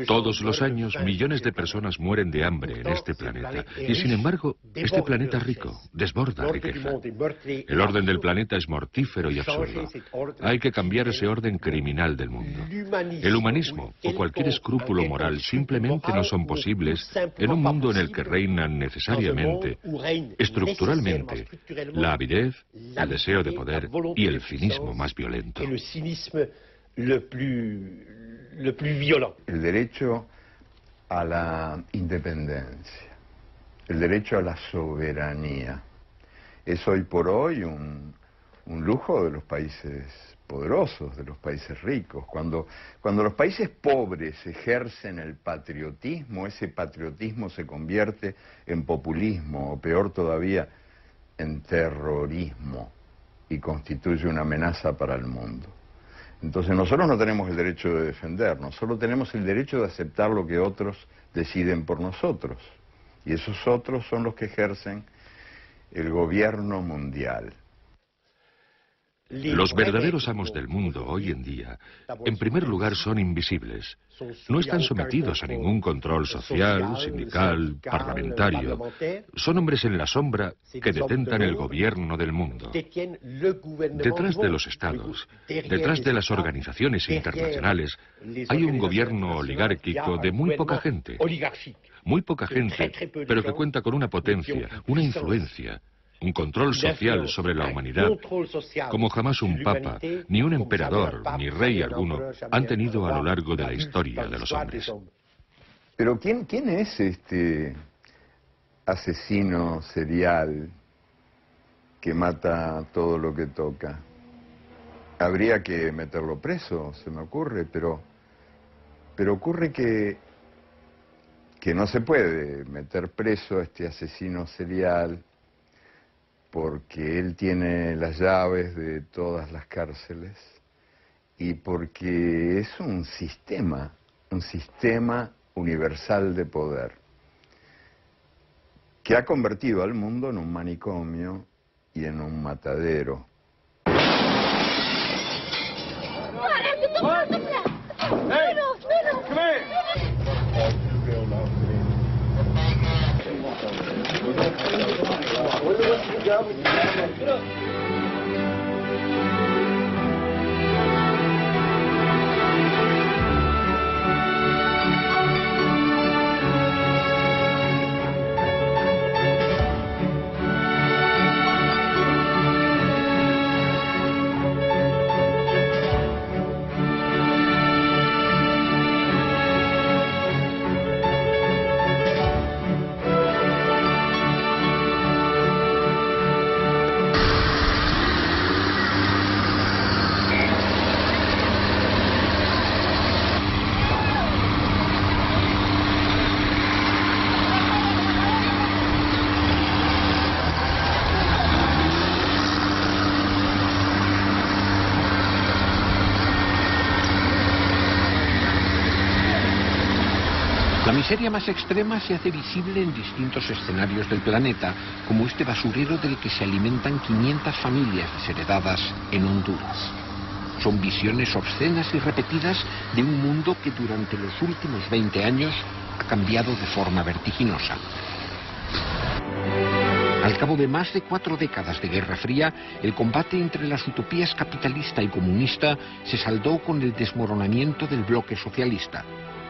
Todos los años, millones de personas mueren de hambre en este planeta. Y sin embargo, este planeta rico desborda riqueza. El orden del planeta es mortífero y absurdo. Hay que cambiar ese orden criminal del mundo. El humanismo o cualquier escrúpulo moral simplemente no son posibles en un mundo en el que reinan necesariamente, estructuralmente, la avidez, el deseo de poder y el cinismo más violento. El derecho a la independencia, el derecho a la soberanía, es hoy por hoy un lujo de los países poderosos, de los países ricos. Cuando los países pobres ejercen el patriotismo, ese patriotismo se convierte en populismo, o peor todavía, en terrorismo, y constituye una amenaza para el mundo. Entonces nosotros no tenemos el derecho de defendernos, solo tenemos el derecho de aceptar lo que otros deciden por nosotros. Y esos otros son los que ejercen el gobierno mundial. Los verdaderos amos del mundo hoy en día, en primer lugar, son invisibles. No están sometidos a ningún control social, sindical, parlamentario. Son hombres en la sombra que detentan el gobierno del mundo. Detrás de los estados, detrás de las organizaciones internacionales, hay un gobierno oligárquico de muy poca gente. Muy poca gente, pero que cuenta con una potencia, una influencia, un control social sobre la humanidad, como jamás un papa, ni un emperador, ni rey alguno han tenido a lo largo de la historia de los hombres. Pero ¿quién es este asesino serial que mata todo lo que toca? Habría que meterlo preso, se me ocurre, pero ocurre que no se puede meter preso a este asesino serial porque él tiene las llaves de todas las cárceles y porque es un sistema universal de poder que ha convertido al mundo en un manicomio y en un matadero. La miseria más extrema se hace visible en distintos escenarios del planeta, como este basurero del que se alimentan 500 familias desheredadas en Honduras. Son visiones obscenas y repetidas de un mundo que durante los últimos 20 años ha cambiado de forma vertiginosa. Al cabo de más de 4 décadas de Guerra Fría, el combate entre las utopías capitalista y comunista se saldó con el desmoronamiento del bloque socialista,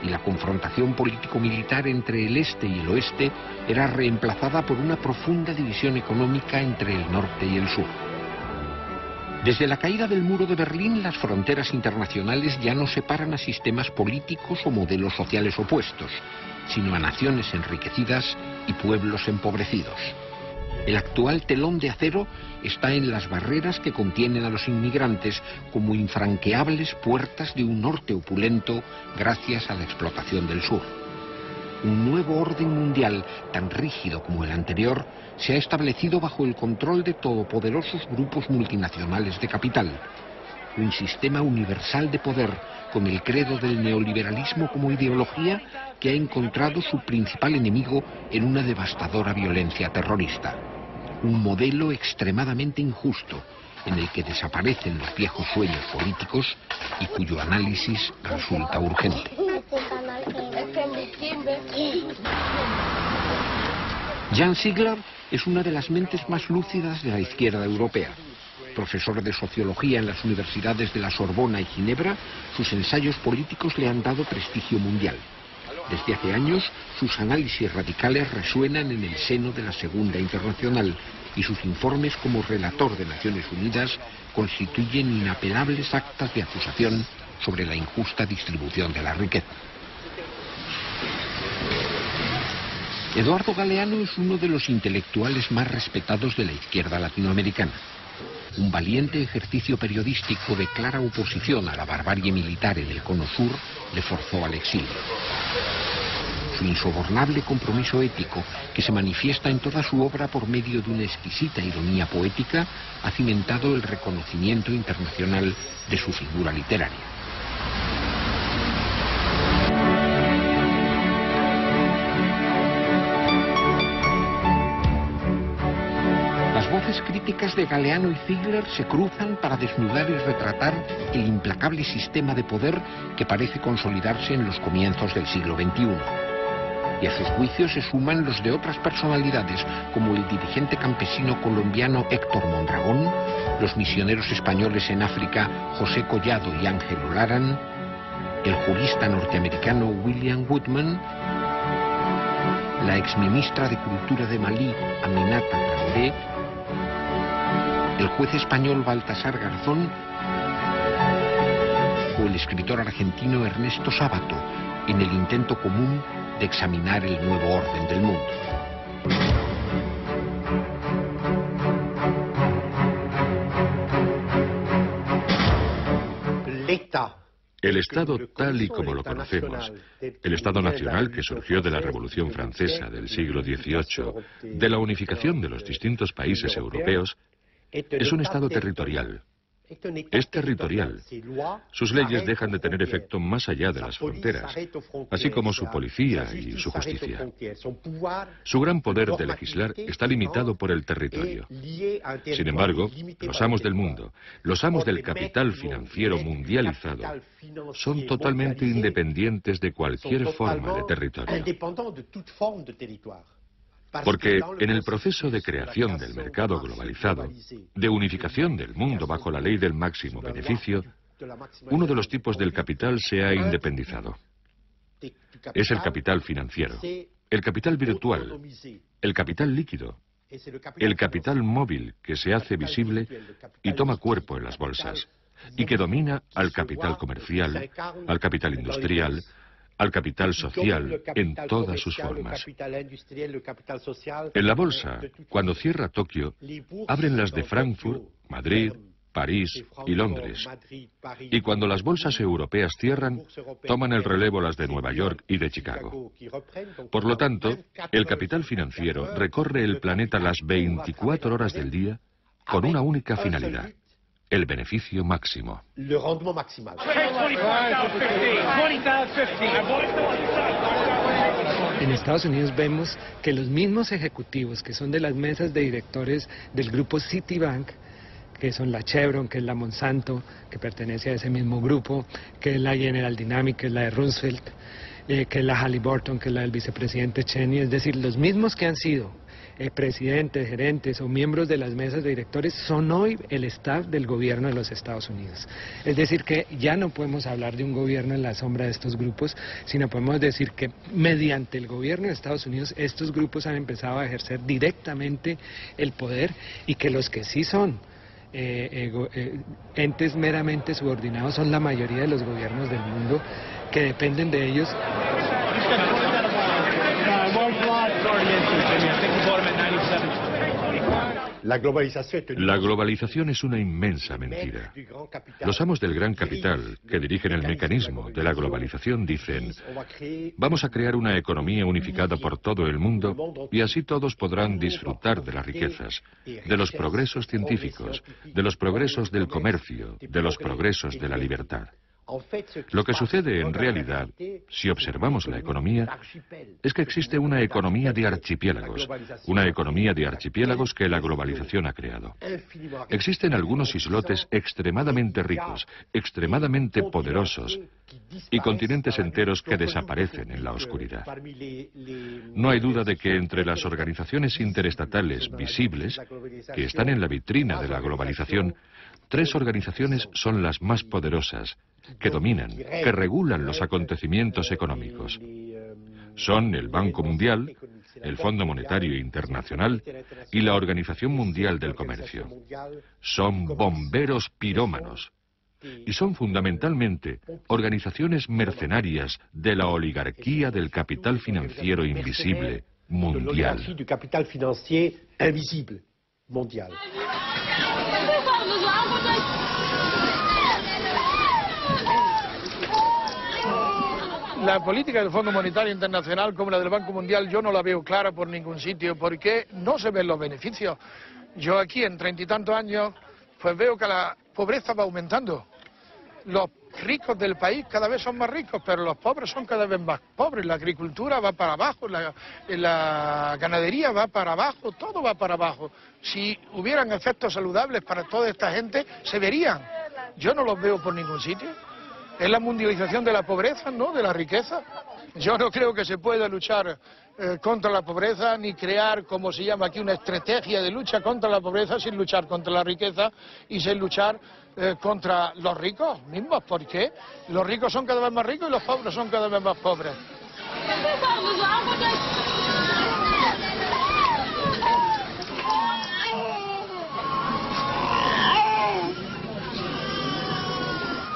y la confrontación político-militar entre el este y el oeste era reemplazada por una profunda división económica entre el norte y el sur. Desde la caída del muro de Berlín, las fronteras internacionales ya no separan a sistemas políticos o modelos sociales opuestos, sino a naciones enriquecidas y pueblos empobrecidos. El actual telón de acero está en las barreras que contienen a los inmigrantes como infranqueables puertas de un norte opulento gracias a la explotación del sur. Un nuevo orden mundial, tan rígido como el anterior, se ha establecido bajo el control de todopoderosos grupos multinacionales de capital. un sistema universal de poder con el credo del neoliberalismo como ideología que ha encontrado su principal enemigo en una devastadora violencia terrorista. Un modelo extremadamente injusto en el que desaparecen los viejos sueños políticos y cuyo análisis resulta urgente. Jan Ziegler es una de las mentes más lúcidas de la izquierda europea. Profesor de sociología en las universidades de la Sorbona y Ginebra, sus ensayos políticos le han dado prestigio mundial. Desde hace años, sus análisis radicales resuenan en el seno de la Segunda Internacional y sus informes como relator de Naciones Unidas constituyen inapelables actas de acusación sobre la injusta distribución de la riqueza. Eduardo Galeano es uno de los intelectuales más respetados de la izquierda latinoamericana. Un valiente ejercicio periodístico de clara oposición a la barbarie militar en el Cono Sur le forzó al exilio. Su insobornable compromiso ético, que se manifiesta en toda su obra por medio de una exquisita ironía poética, ha cimentado el reconocimiento internacional de su figura literaria. Las voces críticas de Galeano y Ziegler se cruzan para desnudar y retratar el implacable sistema de poder que parece consolidarse en los comienzos del siglo XXI. Y a sus juicios se suman los de otras personalidades, como el dirigente campesino colombiano Héctor Mondragón, los misioneros españoles en África José Collado y Ángelo Laran, el jurista norteamericano William Woodman, la exministra de Cultura de Malí, Aminata Traoré, el juez español Baltasar Garzón o el escritor argentino Ernesto Sábato, en el intento común de examinar el nuevo orden del mundo. El Estado tal y como lo conocemos, el Estado nacional que surgió de la Revolución Francesa del siglo XVIII, de la unificación de los distintos países europeos, es un Estado territorial. Es territorial. Sus leyes dejan de tener efecto más allá de las fronteras, así como su policía y su justicia. Su gran poder de legislar está limitado por el territorio. Sin embargo, los amos del mundo, los amos del capital financiero mundializado, son totalmente independientes de cualquier forma de territorio. Porque en el proceso de creación del mercado globalizado, de unificación del mundo bajo la ley del máximo beneficio, uno de los tipos del capital se ha independizado. Es el capital financiero, el capital virtual, el capital líquido, el capital móvil que se hace visible y toma cuerpo en las bolsas, y que domina al capital comercial, al capital industrial, al capital social en todas sus formas. En la bolsa, cuando cierra Tokio, abren las de Frankfurt, Madrid, París y Londres. Y cuando las bolsas europeas cierran, toman el relevo las de Nueva York y de Chicago. Por lo tanto, el capital financiero recorre el planeta las 24 horas del día con una única finalidad: el beneficio máximo. En Estados Unidos vemos que los mismos ejecutivos que son de las mesas de directores del grupo Citibank, que son la Chevron, que es la Monsanto, que pertenece a ese mismo grupo, que es la General Dynamics, que es la de Roosevelt, que es la Halliburton, que es la del vicepresidente Cheney, es decir, los mismos que han sido presidentes, gerentes o miembros de las mesas de directores son hoy el staff del gobierno de los Estados Unidos. Es decir, que ya no podemos hablar de un gobierno en la sombra de estos grupos, sino podemos decir que mediante el gobierno de Estados Unidos estos grupos han empezado a ejercer directamente el poder, y que los que sí son entes meramente subordinados son la mayoría de los gobiernos del mundo, que dependen de ellos. La globalización es una inmensa mentira. Los amos del gran capital, que dirigen el mecanismo de la globalización, dicen: vamos a crear una economía unificada por todo el mundo y así todos podrán disfrutar de las riquezas, de los progresos científicos, de los progresos del comercio, de los progresos de la libertad. Lo que sucede en realidad, si observamos la economía, es que existe una economía de archipiélagos que la globalización ha creado. Existen algunos islotes extremadamente ricos, extremadamente poderosos, y continentes enteros que desaparecen en la oscuridad. No hay duda de que entre las organizaciones interestatales visibles, que están en la vitrina de la globalización, 3 organizaciones son las más poderosas, que dominan, que regulan los acontecimientos económicos. Son el Banco Mundial, el Fondo Monetario Internacional y la Organización Mundial del Comercio. Son bomberos pirómanos y son fundamentalmente organizaciones mercenarias de la oligarquía del capital financiero invisible mundial. La política del Fondo Monetario Internacional como la del Banco Mundial yo no la veo clara por ningún sitio porque no se ven los beneficios. Yo aquí en 30 y tantos años pues veo que la pobreza va aumentando. Los ricos del país cada vez son más ricos, pero los pobres son cada vez más pobres. La agricultura va para abajo, la ganadería va para abajo, todo va para abajo. Si hubieran efectos saludables para toda esta gente, se verían. Yo no los veo por ningún sitio. Es la mundialización de la pobreza, ¿no?, de la riqueza. Yo no creo que se pueda luchar contra la pobreza ni crear, como se llama aquí, una estrategia de lucha contra la pobreza sin luchar contra la riqueza y sin luchar contra los ricos mismos. ¿Por qué? Los ricos son cada vez más ricos y los pobres son cada vez más pobres.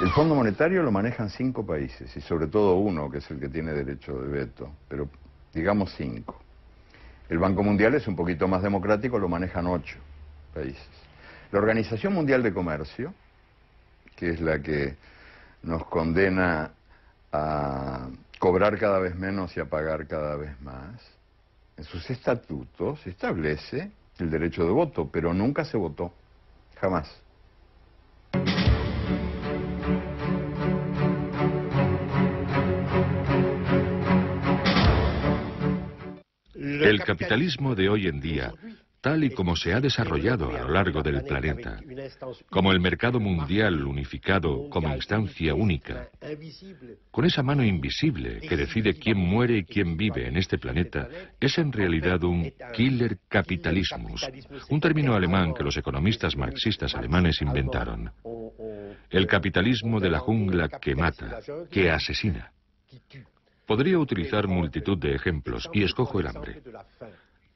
El Fondo Monetario lo manejan 5 países, y sobre todo uno, que es el que tiene derecho de veto, pero digamos 5. El Banco Mundial es un poquito más democrático, lo manejan 8 países. La Organización Mundial de Comercio, que es la que nos condena a cobrar cada vez menos y a pagar cada vez más, en sus estatutos establece el derecho de voto, pero nunca se votó, jamás. El capitalismo de hoy en día, tal y como se ha desarrollado a lo largo del planeta, como el mercado mundial unificado como instancia única, con esa mano invisible que decide quién muere y quién vive en este planeta, es en realidad un killer capitalismus, un término alemán que los economistas marxistas alemanes inventaron. El capitalismo de la jungla que mata, que asesina. Podría utilizar multitud de ejemplos y escojo el hambre.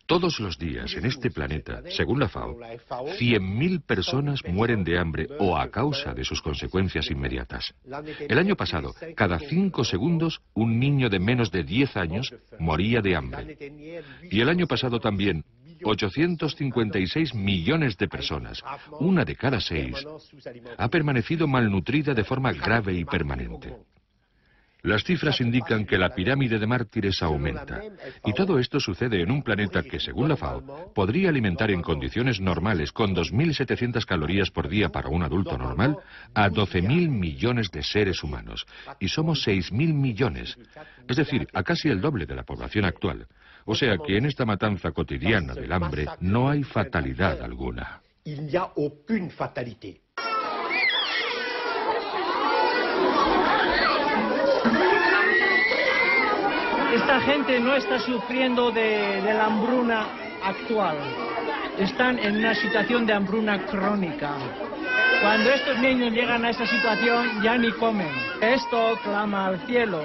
Todos los días en este planeta, según la FAO, 100.000 personas mueren de hambre o a causa de sus consecuencias inmediatas. El año pasado, cada 5 segundos, un niño de menos de 10 años moría de hambre. Y el año pasado también, 856 millones de personas, una de cada 6, ha permanecido malnutrida de forma grave y permanente. Las cifras indican que la pirámide de mártires aumenta. Y todo esto sucede en un planeta que, según la FAO, podría alimentar en condiciones normales, con 2.700 calorías por día para un adulto normal, a 12.000 millones de seres humanos. Y somos 6.000 millones. Es decir, a casi el doble de la población actual. O sea que en esta matanza cotidiana del hambre no hay fatalidad alguna. Esta gente no está sufriendo de la hambruna actual. Están en una situación de hambruna crónica. Cuando estos niños llegan a esa situación ya ni comen. Esto clama al cielo.